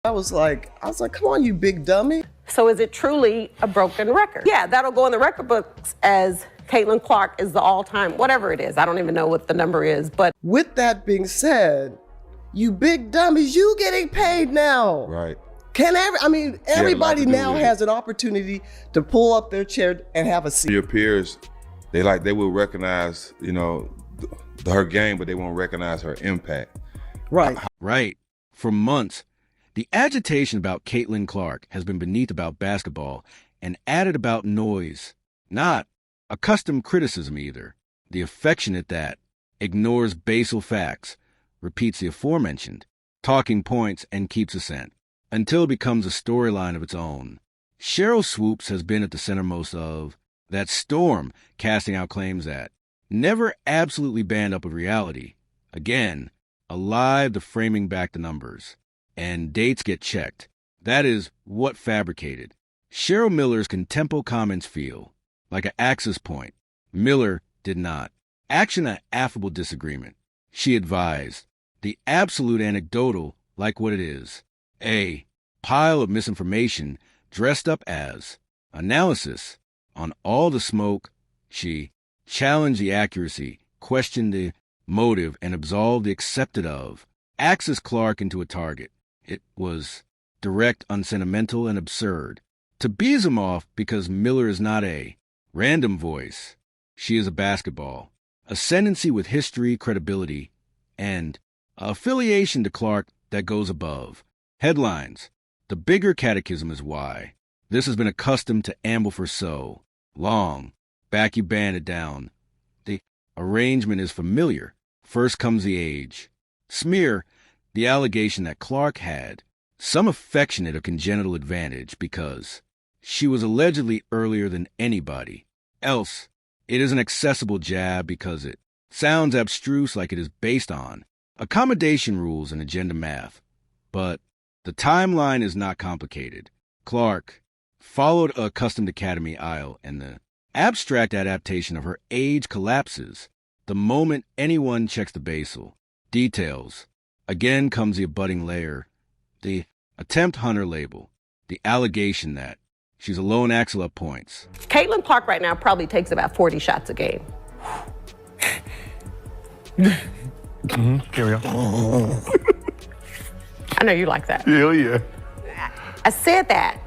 I was like, come on, you big dummy. So is it truly a broken record? Yeah, that'll go in the record books as Caitlin Clark is the all-time, whatever it is. I don't even know what the number is, but. With that being said, you big dummies, you getting paid now. Right. Everybody now has an opportunity to pull up their chair and have a seat. Your peers, they will recognize, her game, but they won't recognize her impact. Right. Right. For months, the agitation about Caitlin Clark has been beneath about basketball and added about noise, not accustomed criticism either. The affectionate that ignores basal facts, repeats the aforementioned talking points, and keeps assent until it becomes a storyline of its own. Sheryl Swoopes has been at the centermost of that storm, casting out claims that never absolutely banned up with reality. Again, alive to framing back the numbers. And dates get checked. That is what fabricated. Cheryl Miller's contempo comments feel like an access point. Miller did not. Action an affable disagreement. She advised. The absolute anecdotal like what it is. A pile of misinformation dressed up as analysis. On all the smoke, she challenged the accuracy, questioned the motive, and absolved the accepted of. Axis Clark into a target. It was direct, unsentimental, and absurd. To bees him off because Miller is not a random voice. She is a basketball. Ascendancy with history, credibility, and affiliation to Clark that goes above. Headlines. The bigger catechism is why. This has been accustomed to amble for so long. Back you band it down. The arrangement is familiar. First comes the age. Smear. The allegation that Clark had some affectionate or congenital advantage because she was allegedly earlier than anybody else. It is an accessible jab because it sounds abstruse like it is based on accommodation rules and agenda math. But the timeline is not complicated. Clark followed a accustomed academy aisle, and the abstract adaptation of her age collapses the moment anyone checks the basal. Details. Again comes the abutting layer, the attempt hunter label, the allegation that she's a lone axle up points. Caitlin Clark right now probably takes about 40 shots a game. Carry on. I know you like that. Hell yeah. I said that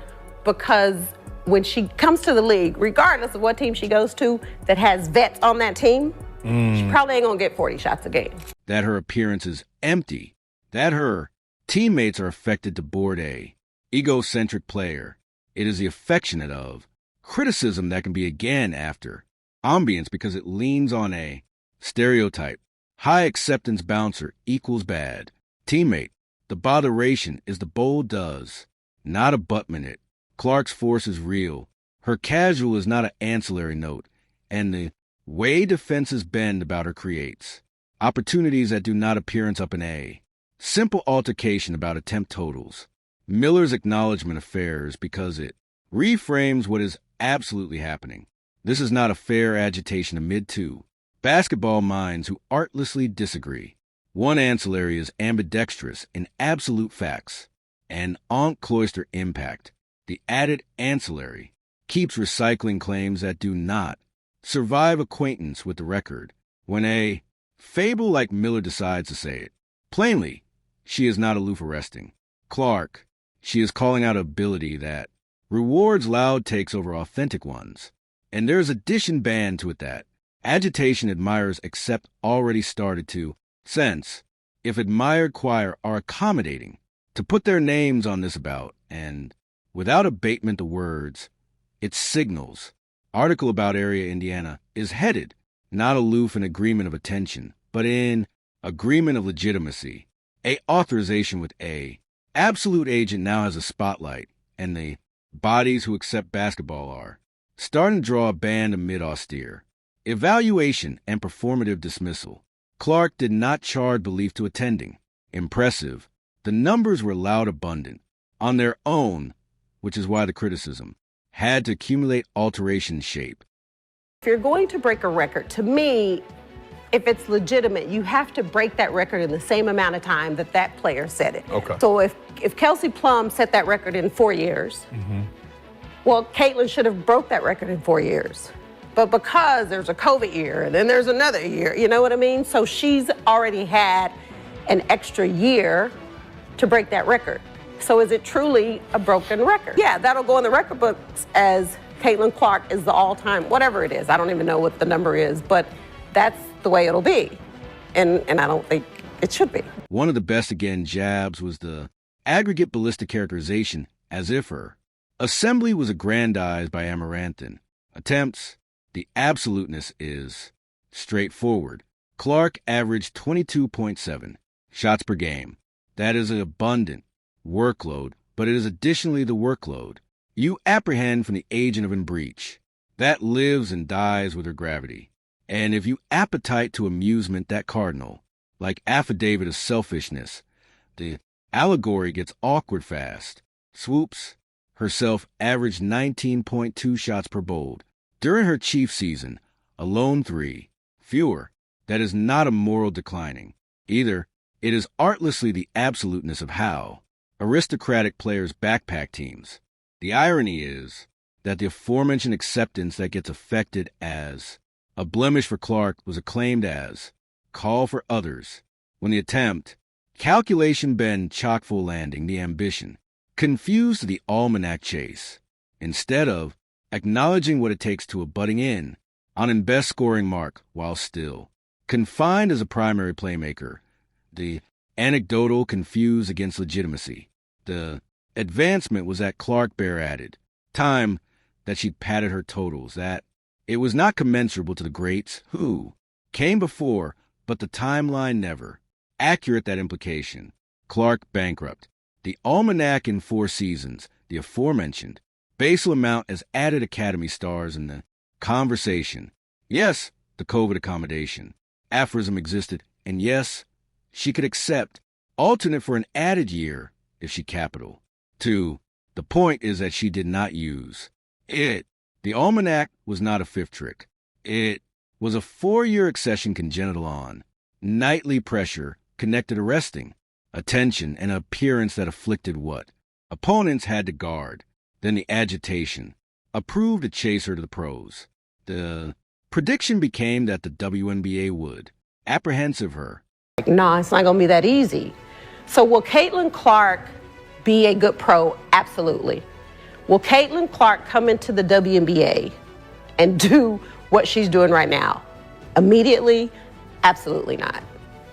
because when she comes to the league, regardless of what team she goes to that has vets on that team, she probably ain't gonna get 40 shots a game. That her appearance is empty, that her teammates are affected to board a egocentric player. It is the affectionate of criticism that can be again after ambience because it leans on a stereotype. High acceptance bouncer equals bad. Teammate. The botheration is the bold does, not abutment it. Clark's force is real. Her casual is not an ancillary note, and the way defenses bend about her creates opportunities that do not appearance up in A. Simple altercation about attempt totals. Miller's acknowledgement of fares because it reframes what is absolutely happening. This is not a fair agitation amid two basketball minds who artlessly disagree. One ancillary is ambidextrous in absolute facts, and en cloister impact. The added ancillary keeps recycling claims that do not survive acquaintance with the record. When a fable like Miller decides to say it, plainly, she is not aloof arresting. Clark, she is calling out ability that rewards loud takes over authentic ones. And there is addition band to it that agitation admirers accept already started to sense if admired choir are accommodating to put their names on this about, and without abatement the words, it signals. Article about area Indiana is headed, not aloof in agreement of attention, but in agreement of legitimacy. A authorization with A. Absolute agent now has a spotlight, and the bodies who accept basketball are starting to draw a band amid austere evaluation and performative dismissal. Clark did not charge belief to attending. Impressive. The numbers were loud abundant. On their own, which is why the criticism had to accumulate alteration shape. If you're going to break a record, to me, if it's legitimate, you have to break that record in the same amount of time that that player set it. Okay. So if Kelsey Plum set that record in 4 years, well, Caitlin should have broke that record in 4 years. But because there's a COVID year and then there's another year, you know what I mean? So she's already had an extra year to break that record. So is it truly a broken record? Yeah, that'll go in the record books as Caitlin Clark is the all-time, whatever it is. I don't even know what the number is, but that's the way it'll be. And I don't think it should be. One of the best again jabs was the aggregate ballistic characterization as if her assembly was aggrandized by Amaranthan. Attempts, the absoluteness is straightforward. Clark averaged 22.7 shots per game. That is an abundant workload, but it is additionally the workload you apprehend from the agent of in breach. That lives and dies with her gravity. And if you appetite to amusement that cardinal, like affidavit of selfishness, the allegory gets awkward fast. Swoopes herself averaged 19.2 shots per bold. During her chief season, a lone 3, fewer. That is not a moral declining. Either it is artlessly the absoluteness of how aristocratic players backpack teams. The irony is that the aforementioned acceptance that gets affected as a blemish for Clark was acclaimed as call for others, when the attempt, calculation bend chock-full landing, the ambition, confused the almanac chase, instead of acknowledging what it takes to a butting in on an best scoring mark while still confined as a primary playmaker, the anecdotal confused against legitimacy. The advancement was that Clark bare added time that she'd padded her totals, that it was not commensurable to the greats who came before, but the timeline never. Accurate that implication. Clark bankrupt. The almanac in 4 seasons, the aforementioned, basal amount as added Academy stars in the conversation. Yes, the COVID accommodation. Aphorism existed, and yes, she could accept alternate for an added year if she capital. 2. The point is that she did not use it. The almanac was not a fifth trick. It was a 4-year accession congenital on nightly pressure connected arresting, attention, and appearance that afflicted what opponents had to guard. Then the agitation approved to chase her to the pros. The prediction became that the WNBA would apprehensive her. No, it's not going to be that easy. So will Caitlin Clark be a good pro? Absolutely. Will Caitlin Clark come into the WNBA and do what she's doing right now? Immediately? Absolutely not.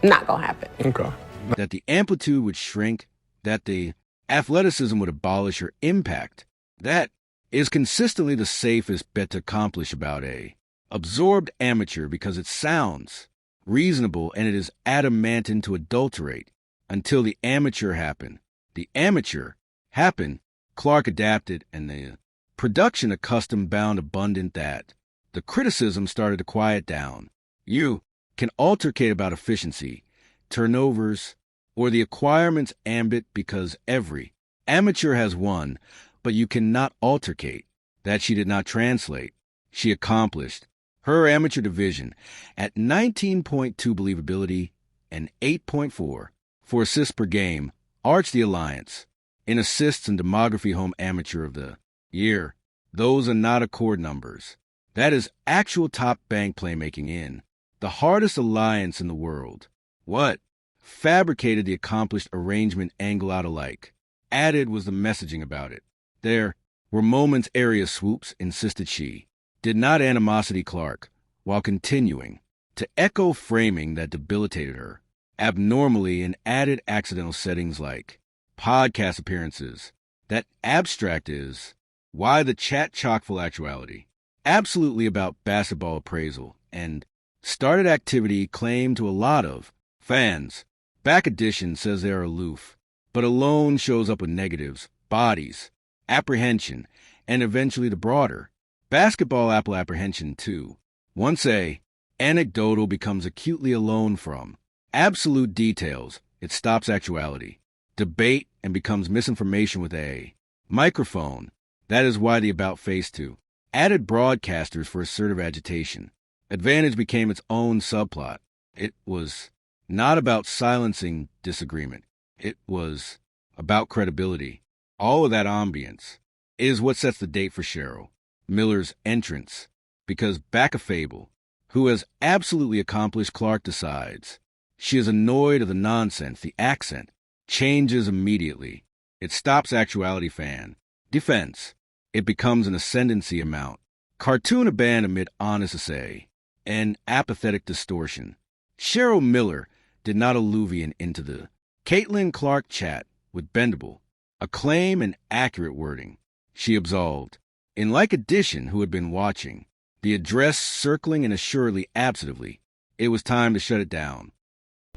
Not going to happen. Okay. That the amplitude would shrink, that the athleticism would abolish her impact. That is consistently the safest bet to accomplish about a absorbed amateur, because it sounds reasonable and it is adamantine to adulterate until the amateur happened. The amateur happened, Clark adapted, and the production accustomed bound abundant that the criticism started to quiet down. You can altercate about efficiency, turnovers, or the acquirements ambit, because every amateur has one, but you cannot altercate. That she did not translate. She accomplished her amateur division at 19.2 believability and 8.4 for assists per game, arched the alliance in assists and demography home amateur of the year. Those are not accord numbers. That is actual top bank playmaking in the hardest alliance in the world. What fabricated the accomplished arrangement angle out alike? Added was the messaging about it. There were moments area Swoopes, insisted she, did not animosity Clark, while continuing to echo framing that debilitated her, abnormally in added accidental settings like podcast appearances. That abstract is why the chat chock-full actuality, absolutely about basketball appraisal, and started activity claimed to a lot of fans. Back edition says they are aloof, but alone shows up with negatives, bodies, apprehension, and eventually the broader basketball apple apprehension too. Once a anecdotal becomes acutely alone from absolute details, it stops actuality, debate, and becomes misinformation with a microphone. That is why the about face to added broadcasters for assertive agitation. Advantage became its own subplot. It was not about silencing disagreement. It was about credibility. All of that ambience is what sets the date for Cheryl Miller's entrance, because back a fable, who has absolutely accomplished Clark decides. She is annoyed of the nonsense, the accent, changes immediately. It stops actuality fan. Defense. It becomes an ascendancy amount. Cartoon abandon amid honest essay. And apathetic distortion. Cheryl Miller did not alluvian into the Caitlin Clark chat with bendable, acclaim and accurate wording. She absolved. In like addition who had been watching, the address circling and assuredly absently, it was time to shut it down.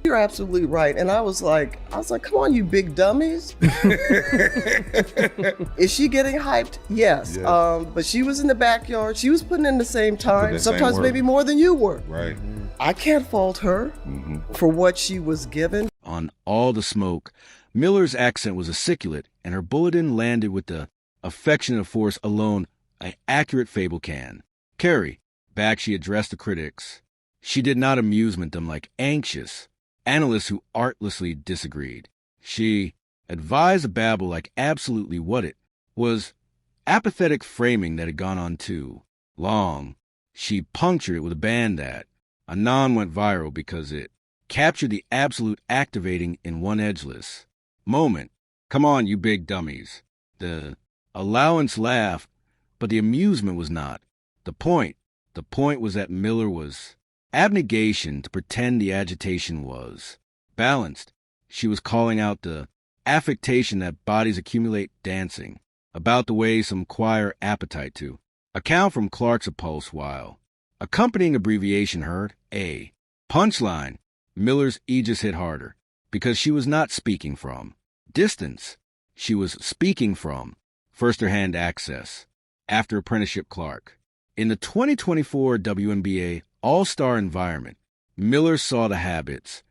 You're absolutely right. And I was like, come on, you big dummies. Is she getting hyped? Yes. But she was in the backyard. She was putting in the same time, sometimes maybe more than you were. Right. I can't fault her for what she was given. On all the smoke, Miller's accent was articulate, and her bulletin landed with the affection of force alone an accurate fable can. Carrie, back she addressed the critics. She did not amusement them like anxious analysts who artlessly disagreed. She advised the babble like absolutely what it was, apathetic framing that had gone on too long. She punctured it with a band that anon went viral because it captured the absolute activating in one edgeless moment. Come on, you big dummies. The allowance laughed, but the amusement was not. The point was that Miller was abnegation to pretend the agitation was balanced. She was calling out the affectation that bodies accumulate dancing, about the way some choir appetite to account from Clark's pulse while accompanying abbreviation heard A. Punchline, Miller's aegis hit harder, because she was not speaking from distance. She was speaking from first-hand access, after apprenticeship Clark. In the 2024 WNBA All-Star environment, Miller saw the habits,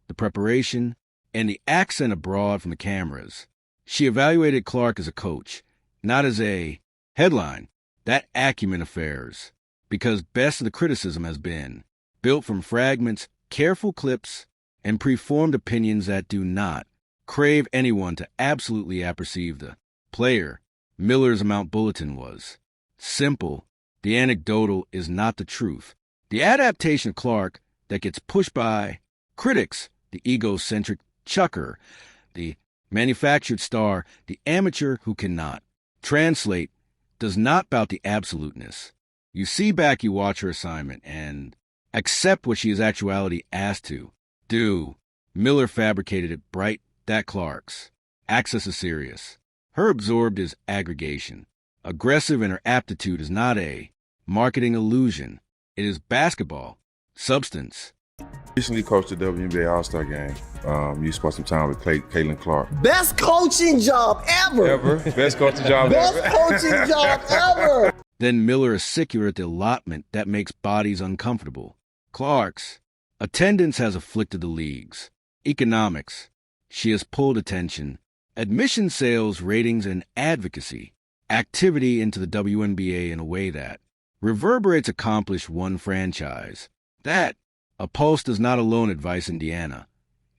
the preparation, and the accent abroad from the cameras. She evaluated Clark as a coach, not as a headline, that acumen affairs, because best of the criticism has been built from fragments, careful clips, and preformed opinions that do not crave anyone to absolutely apperceive the player. Miller's Mount Bulletin was simple. The anecdotal is not the truth. The adaptation of Clark that gets pushed by critics, the egocentric chucker, the manufactured star, the amateur who cannot translate, does not bout the absoluteness. You see back, you watch her assignment, and accept what she is actuality asked to do. Miller fabricated it bright, that Clark's access is serious. Her absorbed is aggregation. Aggressive in her aptitude is not a marketing illusion. It is basketball, substance. Recently coached the WNBA All-Star game. You spent some time with Caitlin Clark. Best coaching job ever. Best coaching job Best ever. coaching job ever. Then Miller is secular at the allotment that makes bodies uncomfortable. Clark's attendance has afflicted the leagues. Economics. She has pulled attention. Admission sales, ratings, and advocacy. Activity into the WNBA in a way that reverberates accomplished one franchise. That a pulse does not alone advise Indiana.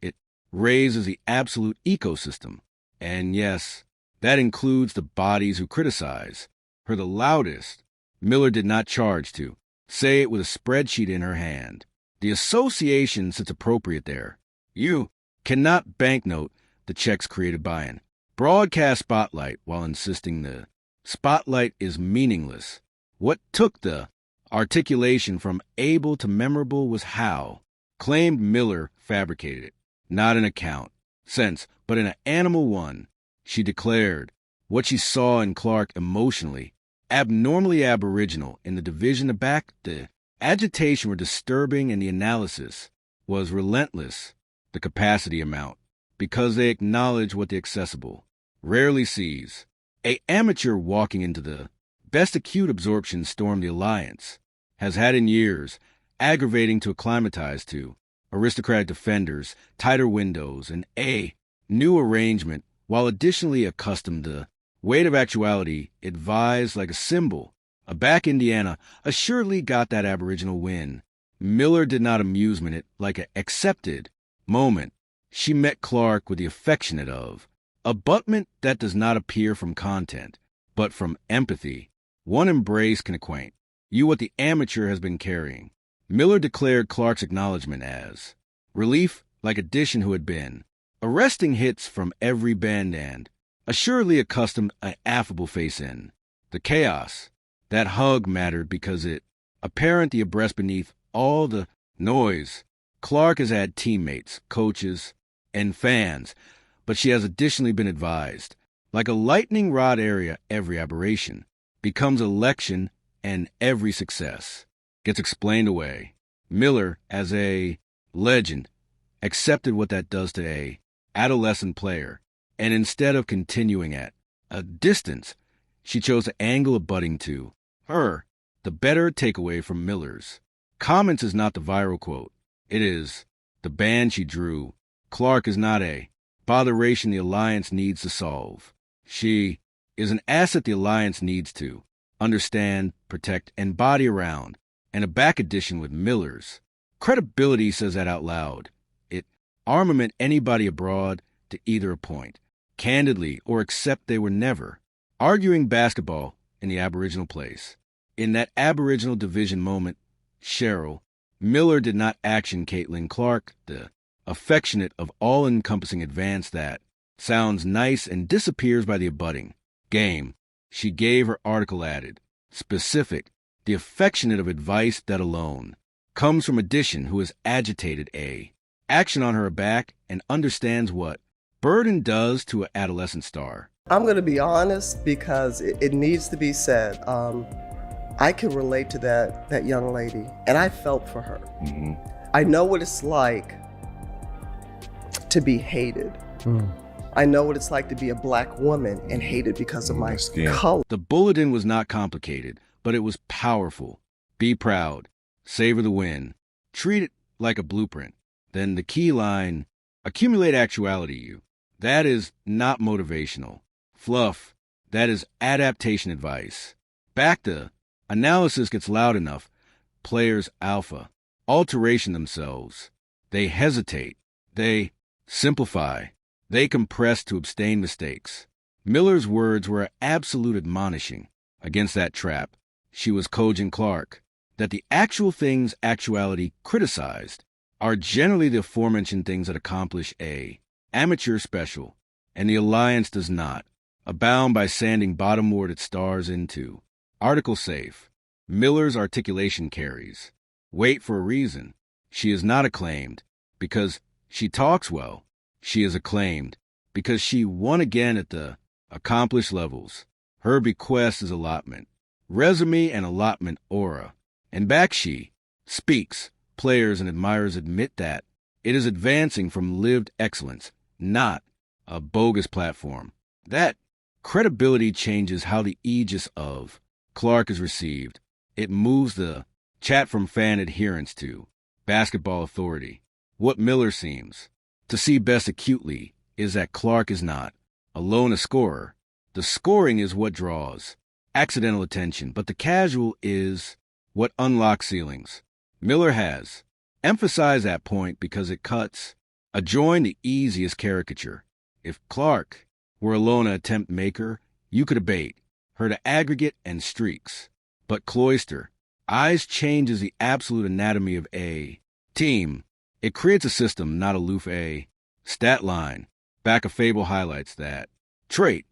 It raises the absolute ecosystem. And yes, that includes the bodies who criticize her the loudest. Miller did not charge to say it with a spreadsheet in her hand. The association sits appropriate there. You cannot banknote the checks created by an broadcast spotlight while insisting the spotlight is meaningless. What took the articulation from able to memorable was how claimed Miller fabricated it, not an account, sense, but in an animal one. She declared what she saw in Clark emotionally, abnormally aboriginal in the division of back. The agitation were disturbing and the analysis was relentless, the capacity amount, because they acknowledge what the accessible rarely sees. A amateur walking into the best acute absorption storm the alliance has had in years, aggravating to acclimatize to aristocratic defenders, tighter windows, and a new arrangement, while additionally accustomed to weight of actuality, advised like a symbol. A back Indiana assuredly got that aboriginal win. Miller did not amusement it like an accepted moment. She met Clark with the affectionate of abutment that does not appear from content, but from empathy. One embrace can acquaint you what the amateur has been carrying. Miller declared Clark's acknowledgement as relief like addition who had been arresting hits from every band and assuredly accustomed an affable face in the chaos. That hug mattered because it apparent the abreast beneath all the noise. Clark has had teammates, coaches, and fans, but she has additionally been advised. Like a lightning rod area, every aberration becomes a lection and every success gets explained away. Miller, as a legend, accepted what that does to a adolescent player, and instead of continuing at a distance, she chose to angle a budding to her. The better takeaway from Miller's comments is not the viral quote. It is the band she drew. Clark is not a botheration the alliance needs to solve. She is an asset the alliance needs to understand, protect, and body around. And a back addition with Miller's credibility says that out loud. It armament anybody abroad to either a point, candidly or accept they were never arguing basketball in the Aboriginal place. In that Aboriginal division moment, Cheryl Miller did not action Caitlin Clark, the affectionate of all-encompassing advance that sounds nice and disappears by the abutting game. She gave her article added, specific, the affectionate of advice that alone comes from addition who has agitated a action on her back and understands what burden does to an adolescent star. I'm going to be honest because it needs to be said. I can relate to that young lady, and I felt for her. Mm-hmm. I know what it's like to be hated. I know what it's like to be a black woman and hated because of my color. The bulletin was not complicated, but it was powerful. Be proud. Savor the win. Treat it like a blueprint. Then the key line, accumulate actuality you. That is not motivational. Fluff. That is adaptation advice. Back to analysis gets loud enough. Players alpha. Alteration themselves. They hesitate. They simplify. They compress to abstain mistakes. Miller's words were absolute admonishing against that trap. She was coaching Clark that the actual things actuality criticized are generally the aforementioned things that accomplish a amateur special, and the alliance does not, abound by sanding bottom-ward its stars into article safe. Miller's articulation carries weight for a reason. She is not acclaimed because she talks well. She is acclaimed because she won again at the accomplished levels. Her bequest is allotment, resume and allotment aura. And back she speaks. Players and admirers admit that it is advancing from lived excellence, not a bogus platform. That credibility changes how the aegis of Clark is received. It moves the chat from fan adherence to basketball authority. What Miller seems to see best acutely is that Clark is not alone a scorer. The scoring is what draws accidental attention, but the casual is what unlocks ceilings. Miller has emphasized that point because it cuts adjoin the easiest caricature. If Clark were alone an attempt maker, you could abate her to aggregate and streaks. But Cloister, eyes changes the absolute anatomy of a team. It creates a system, not aloof a stat line. Back of Fable highlights that trait.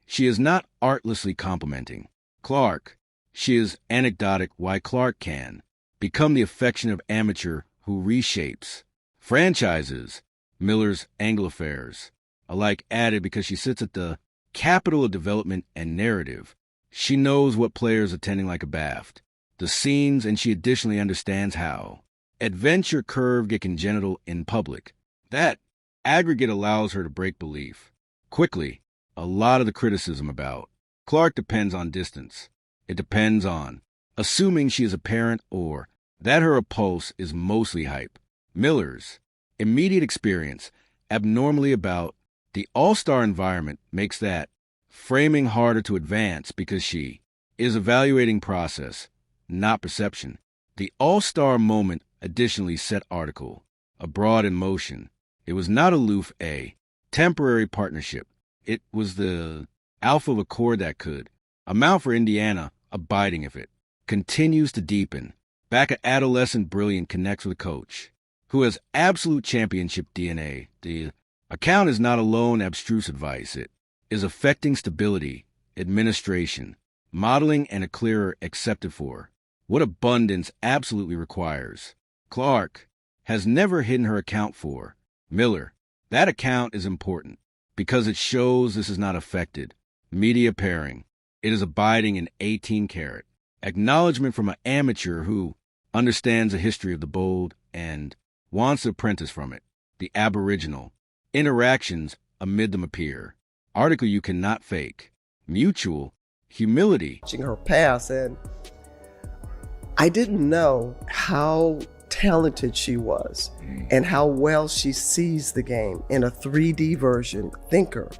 She is not artlessly complimenting Clark. She is anecdotic why Clark can become the affectionate amateur who reshapes franchises. Miller's angle affairs alike added because she sits at the capital of development and narrative. She knows what players attending like a baft, the scenes, and she additionally understands how adventure curve get congenital in public. That aggregate allows her to break belief quickly. A lot of the criticism about Clark depends on distance. It depends on assuming she is a parent or that her pulse is mostly hype. Miller's immediate experience abnormally about the all-star environment makes that framing harder to advance because she is evaluating process, not perception. The all-star moment additionally set article, abroad in motion. It was not aloof, a temporary partnership. It was the alpha of a chord that could amount for Indiana, abiding if it continues to deepen. Back at adolescent brilliant connects with a coach who has absolute championship DNA. The account is not alone abstruse advice. It is affecting stability, administration, modeling, and a clearer accepted for what abundance absolutely requires. Clark has never hidden her account for Miller. That account is important because it shows this is not affected. Media pairing. It is abiding in 18 karat. Acknowledgement from an amateur who understands the history of the bold and wants to apprentice from it. The aboriginal. Interactions amid them appear. Article you cannot fake. Mutual. Humility. Watching her pass, and I didn't know how talented she was and how well she sees the game in a 3D version. Thinker.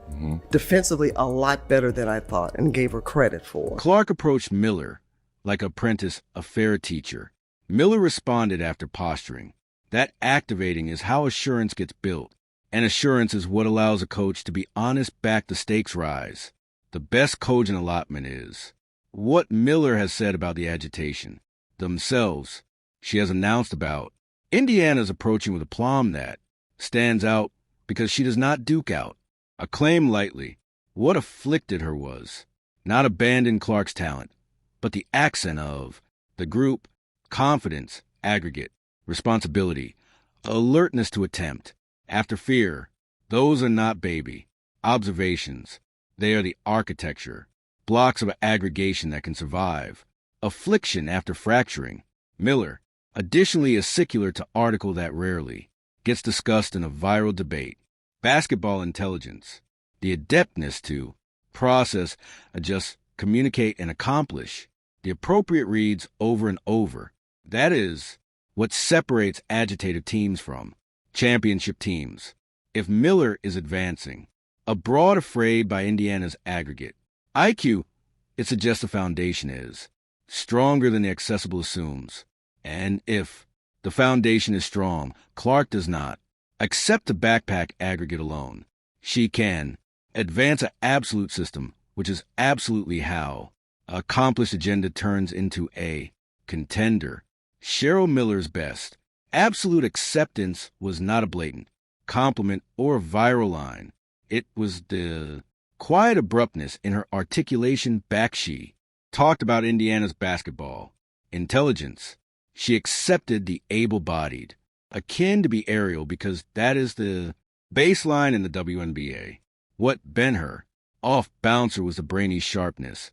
Defensively, a lot better than I thought and gave her credit for. Clark approached Miller like apprentice, a fair teacher. Miller responded after posturing. That activating is how assurance gets built, and assurance is what allows a coach to be honest back the stakes rise. The best cogent allotment is what Miller has said about the agitation. Themselves, she has announced about. Indiana's approaching with aplomb that stands out because she does not duke out. Acclaim lightly what afflicted her was. Not abandon Clark's talent, but the accent of the group, confidence, aggregate, responsibility, alertness to attempt. After fear, those are not baby observations. They are the architecture, blocks of aggregation that can survive. Affliction after fracturing. Miller, additionally a secular to article that rarely gets discussed in a viral debate. Basketball intelligence, the adeptness to process, adjust, communicate, and accomplish the appropriate reads over and over. That is what separates agitated teams from championship teams. If Miller is advancing, abroad afraid by Indiana's aggregate IQ, it suggests the foundation is stronger than the accessible assumes. And if the foundation is strong, Clark does not accept the backpack aggregate alone. She can advance an absolute system, which is absolutely how accomplished agenda turns into a contender. Cheryl Miller's best. Absolute acceptance was not a blatant compliment or a viral line. It was the quiet abruptness in her articulation back. She talked about Indiana's basketball intelligence. She accepted the able-bodied, akin to be aerial because that is the baseline in the WNBA. What bent her off bouncer was the brainy sharpness,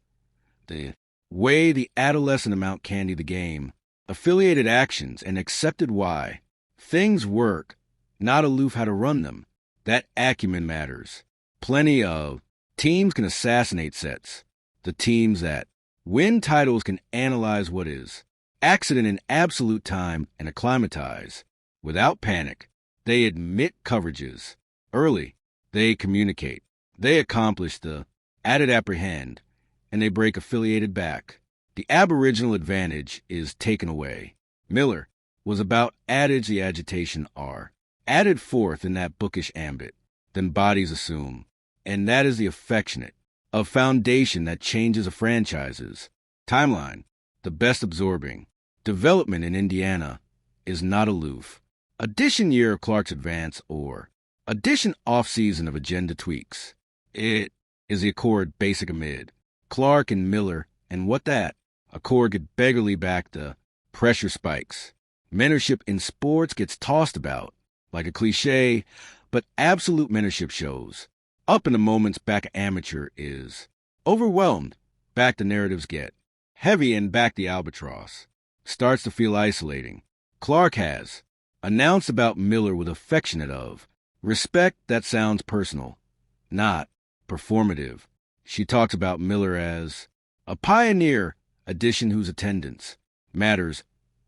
the way the adolescent amount candy the game, affiliated actions, and accepted why. Things work, not aloof how to run them. That acumen matters. Plenty of teams can assassinate sets. The teams that win titles can analyze what is accident in absolute time and acclimatize. Without panic, they admit coverages. Early, they communicate. They accomplish the added apprehend, and they break affiliated back. The aboriginal advantage is taken away. Miller was about adage the agitation are added forth in that bookish ambit, then bodies assume. And that is the affectionate, a foundation that changes a franchise's timeline, the best absorbing. Development in Indiana is not aloof. Addition year of Clark's advance or addition off-season of agenda tweaks. It is the accord basic amid Clark and Miller, and what that accord get beggarly back to pressure spikes. Mentorship in sports gets tossed about like a cliche, but absolute mentorship shows up in the moments back amateur is overwhelmed, back the narratives get heavy, and back the albatross starts to feel isolating. Clark has announced about Miller with affectionate of respect that sounds personal, not performative. She talks about Miller as a pioneer, addition whose attendance matters,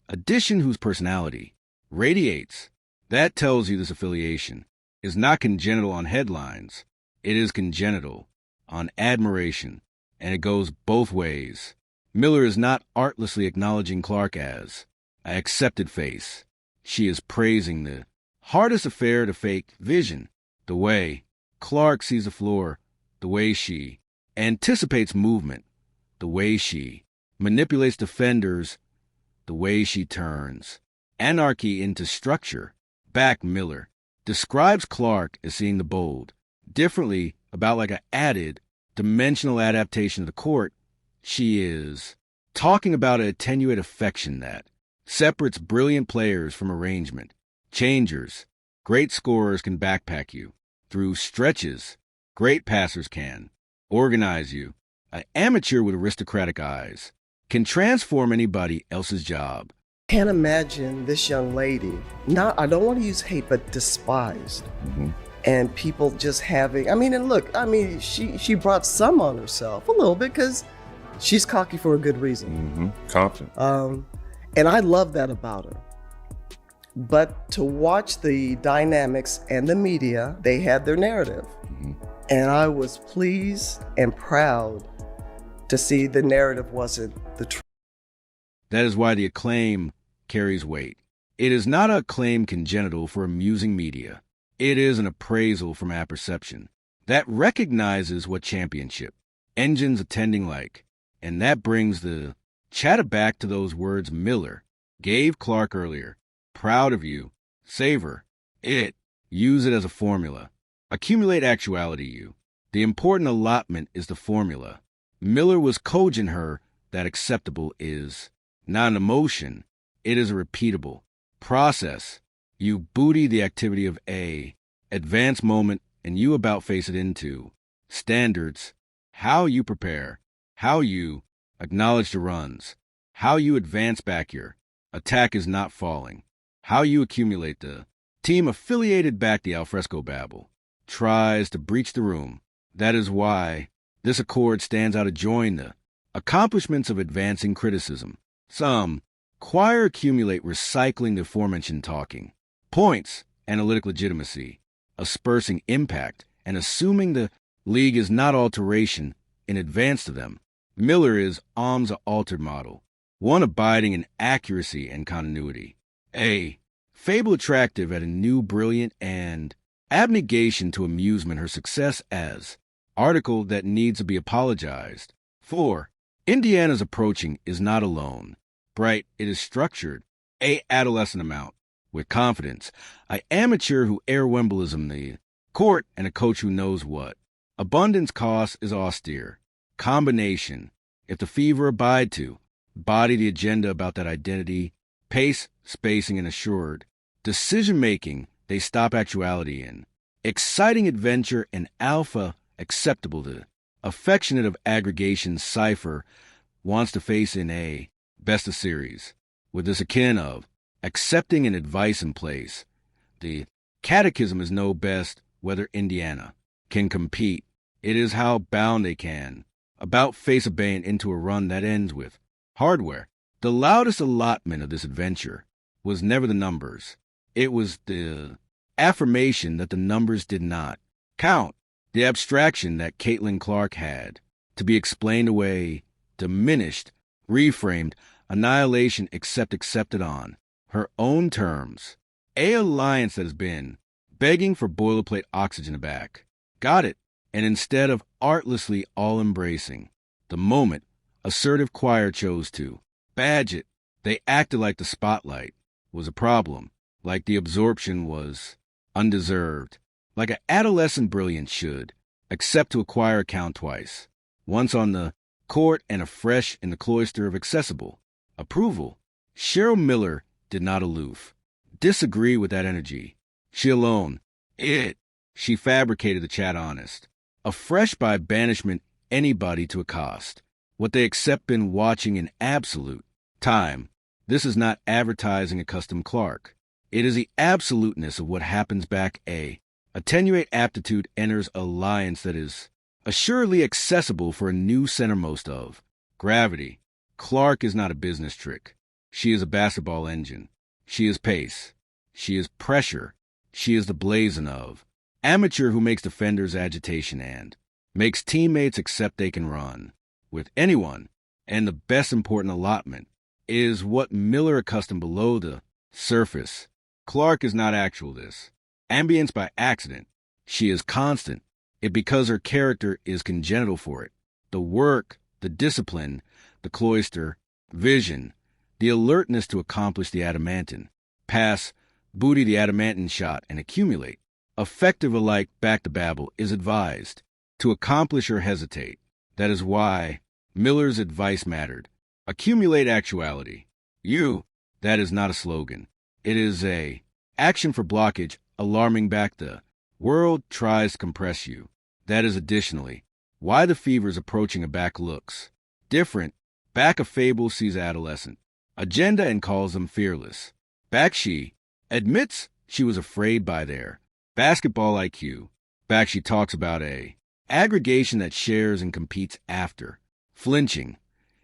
addition whose personality radiates. That tells you this affiliation is not congenital on headlines. It is congenital on admiration, and it goes both ways. Miller is not artlessly acknowledging Clark as I accepted face. She is praising the hardest affair to fake vision, the way Clark sees the floor, the way she anticipates movement, the way she manipulates defenders, the way she turns anarchy into structure. Back Miller describes Clark as seeing the bold differently, about like an added dimensional adaptation of the court. She is talking about an attenuate affection that separates brilliant players from arrangement. Changers, great scorers can backpack you through stretches. Great passers can organize you. An amateur with aristocratic eyes can transform anybody else's job. Can't imagine this young lady, not, I don't want to use hate, but despised. And people just having, and look, she brought some on herself a little bit because she's cocky for a good reason. Confident. And I love that about her. But to watch the dynamics and the media, they had their narrative. And I was pleased and proud to see the narrative wasn't the truth. That is why the acclaim carries weight. It is not an acclaim congenital for amusing media. It is an appraisal from apperception that recognizes what championship engines attending like. And that brings the chatter back to those words Miller gave Clark earlier. Proud of you. Savor it. Use it as a formula. Accumulate actuality, you. The important allotment is the formula. Miller was coaching her that acceptable is not an emotion. It is a repeatable process. You booty the activity of A, advance moment, and you about face it into standards. How you prepare, how you acknowledge the runs, how you advance back your attack is not falling, how you accumulate the team affiliated back the alfresco babble, tries to breach the room. That is why this accord stands out adjoin the accomplishments of advancing criticism. Some choir accumulate recycling the aforementioned talking points, analytic legitimacy, aspersing impact, and assuming the league is not alteration in advance to them. Miller is alms a altered model, one abiding in accuracy and continuity. A fable attractive at a new brilliant and abnegation to amusement her success as article that needs to be apologized for. Indiana's approaching is not alone. Bright, it is structured, a adolescent amount, with confidence, a amateur who air Wimbledon the court, and a coach who knows what. Abundance cost is austere. Combination, if the fever abide to, body the agenda about that identity, pace, spacing, and assured. Decision-making, they stop actuality in. Exciting adventure and alpha acceptable to. Affectionate of aggregation cipher wants to face in a best of series. With this akin of accepting an advice in place. The catechism is no best whether Indiana can compete. It is how bound they can. About face abeyant into a run that ends with hardware. The loudest allotment of this adventure was never the numbers. It was the affirmation that the numbers did not count. The abstraction that Caitlin Clark had to be explained away, diminished, reframed, annihilation accepted on her own terms. A alliance that has been begging for boilerplate oxygen back. Got it. And instead of artlessly all-embracing, the moment assertive choir chose to badge it, they acted like the spotlight was a problem, like the absorption was undeserved, like an adolescent brilliance should, except to acquire a count twice, once on the court and afresh in the cloister of accessible approval. Cheryl Miller did not aloof, disagree with that energy. She alone, she fabricated the chat honest, afresh by banishment anybody to accost, what they accept been watching in absolute time. This is not advertising a custom Clark. It is the absoluteness of what happens back a attenuate aptitude enters alliance that is assuredly accessible for a new centermost of gravity. Clark is not a business trick. She is a basketball engine. She is pace. She is pressure. She is the blazon of amateur who makes defenders agitation and makes teammates accept they can run with anyone. And the best important allotment, is what Miller accustomed below the surface. Clark is not actual this. Ambience by accident. She is constant. It because her character is congenital for it. The work, the discipline, the cloister, vision, the alertness to accomplish the adamantine, pass, booty the adamantine shot, and accumulate. Effective alike back to Babel is advised. To accomplish or hesitate. That is why Miller's advice mattered. Accumulate actuality. That is not a slogan. It is a action for blockage, alarming back the world tries to compress you. That is additionally why the fever's approaching a back looks different. Back a fable sees adolescent agenda and calls them fearless. Back she admits she was afraid by their basketball IQ. Back she talks about a aggregation that shares and competes after. Flinching.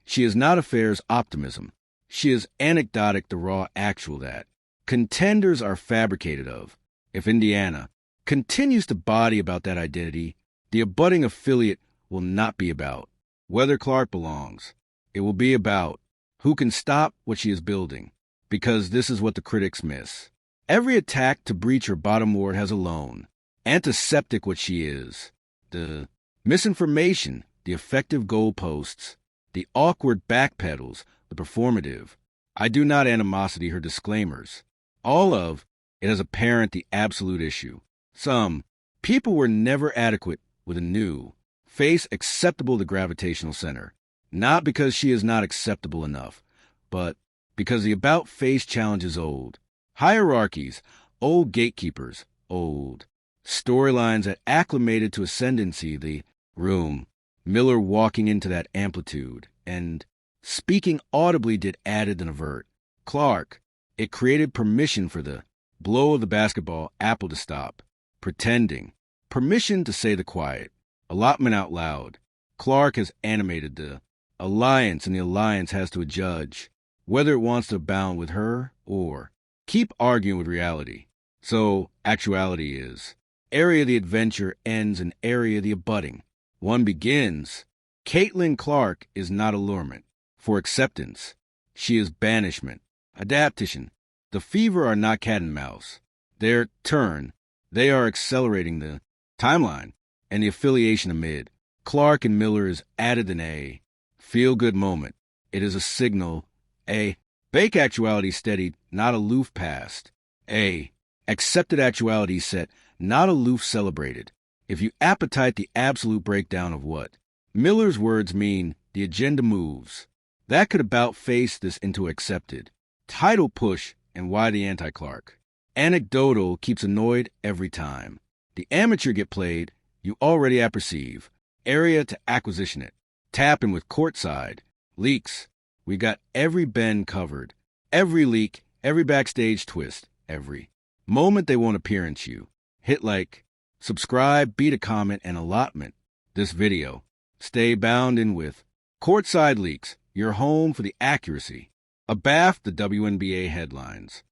She is not affairs optimism. She is anecdotic the raw actual that contenders are fabricated of. If Indiana continues to body about that identity, the abutting affiliate will not be about whether Clark belongs. It will be about who can stop what she is building, because this is what the critics miss. Every attack to breach her bottom ward has a loan. Antiseptic what she is. The misinformation, the effective goalposts, the awkward backpedals, the performative. I do not animosity her disclaimers. All of it as apparent the absolute issue. Some people were never adequate with a new face acceptable to gravitational center. Not because she is not acceptable enough, but because the about face challenge is old. Hierarchies, old gatekeepers, old. Storylines that acclimated to ascendancy, the room. Miller walking into that amplitude, and speaking audibly did added than avert. Clark, it created permission for the blow of the basketball apple to stop. Pretending. Permission to say the quiet. Allotment out loud. Clark has animated the alliance, and the alliance has to adjudge whether it wants to abound with her or keep arguing with reality. So, actuality is. Area of the adventure ends in area of the abutting. One begins. Caitlin Clark is not allurement. For acceptance, she is banishment. Adaptation. The fever are not cat and mouse. Their turn. They are accelerating the timeline and the affiliation amid. Clark and Miller is added in a feel-good moment. It is a signal. A bake actuality steadied, not aloof past. A accepted actuality set, not aloof celebrated. If you appetite the absolute breakdown of what Miller's words mean, the agenda moves. That could about face this into accepted. Title push and why the anti-Clark. Anecdotal keeps annoyed every time. The amateur get played, you already apperceive. Area to acquisition it. Tapping with courtside. Leaks. We got every bend covered. Every leak, every backstage twist, every moment they won't appearance you. Hit like, subscribe, beat a comment, and allotment. This video. Stay bound in with Courtside Leaks, your home for the accuracy. Abaft the WNBA headlines.